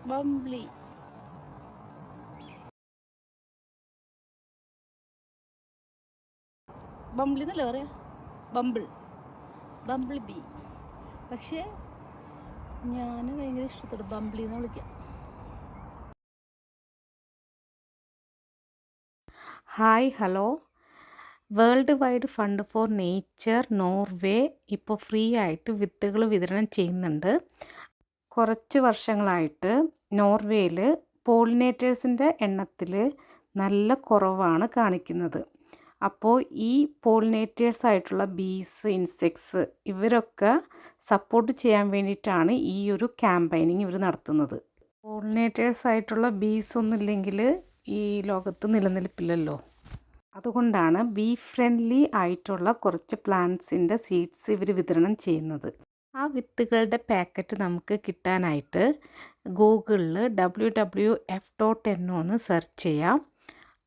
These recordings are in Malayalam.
ബംബ്ലി ബംബ്ലി എന്നല്ലേ പറയാ, ബംബിൾ ബി. പക്ഷേ ഞാൻ ഭയങ്കര ഇഷ്ടത്തോടെ ബംബ്ലി എന്ന് വിളിക്കാം. Hi hello. World wide fund for nature Norway ഇപ്പോൾ ഫ്രീ ആയിട്ട് വിത്തുകൾ വിതരണം ചെയ്യുന്നുണ്ട്. കുറച്ച് വർഷങ്ങളായിട്ട് നോർവേയിൽ പോളിനേറ്റേഴ്സിൻ്റെ എണ്ണത്തിൽ നല്ല കുറവാണ് കാണിക്കുന്നത്. അപ്പോൾ ഈ പോളിനേറ്റേഴ്സ് ആയിട്ടുള്ള ബീസ്, ഇൻസെക്ട്സ് ഇവരൊക്കെ സപ്പോർട്ട് ചെയ്യാൻ വേണ്ടിയിട്ടാണ് ഈ ഒരു ക്യാമ്പയിനിങ് ഇവർ നടത്തുന്നത്. പോളിനേറ്റേഴ്സ് ആയിട്ടുള്ള ബീസ് ഒന്നുമില്ലെങ്കിൽ ഈ ലോകത്ത് നിലനിൽപ്പില്ലല്ലോ. അതുകൊണ്ടാണ് ബീ ഫ്രണ്ട്ലി ആയിട്ടുള്ള കുറച്ച് പ്ലാന്റ്സിൻ്റെ സീഡ്സ് ഇവർ വിതരണം ചെയ്യുന്നത്. ആ വിത്തുകളുടെ പാക്കറ്റ് നമുക്ക് കിട്ടാനായിട്ട് ഗൂഗിളിൽ wwf.no എന്ന് സെർച്ച് ചെയ്യാം.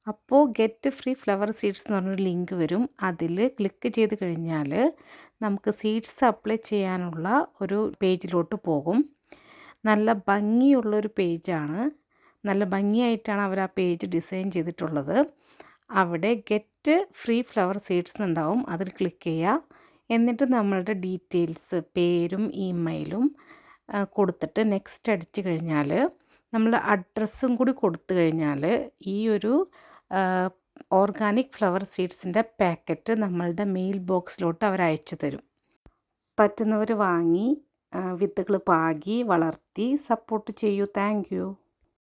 അപ്പോൾ ഗെറ്റ് ഫ്രീ ഫ്ലവർ സീഡ്സ് എന്ന് പറഞ്ഞൊരു ലിങ്ക് വരും. അതിൽ ക്ലിക്ക് ചെയ്ത് കഴിഞ്ഞാൽ നമുക്ക് സീഡ്സ് അപ്ലൈ ചെയ്യാനുള്ള ഒരു പേജിലോട്ട് പോകും. നല്ല ഭംഗിയുള്ളൊരു പേജാണ്. നല്ല ഭംഗിയായിട്ടാണ് അവർ ആ പേജ് ഡിസൈൻ ചെയ്തിട്ടുള്ളത്. അവിടെ ഗെറ്റ് ഫ്രീ ഫ്ലവർ സീഡ്സ് എന്നുണ്ടാവും. അതിൽ ക്ലിക്ക് ചെയ്യുക. എന്നിട്ട് നമ്മളുടെ ഡീറ്റെയിൽസ്, പേരും ഇമെയിലും കൊടുത്തിട്ട് നെക്സ്റ്റ് അടിച്ചു കഴിഞ്ഞാൽ നമ്മളുടെ അഡ്രസ്സും കൂടി കൊടുത്തു കഴിഞ്ഞാൽ ഈ ഒരു ഓർഗാനിക് ഫ്ലവർ സീഡ്സിൻ്റെ പാക്കറ്റ് നമ്മളുടെ മെയിൽ ബോക്സിലോട്ട് അവർ അയച്ചു തരും. പറ്റുന്നവർ വാങ്ങി വിത്തുകൾ പാകി വളർത്തി സപ്പോർട്ട് ചെയ്യൂ. Thank you.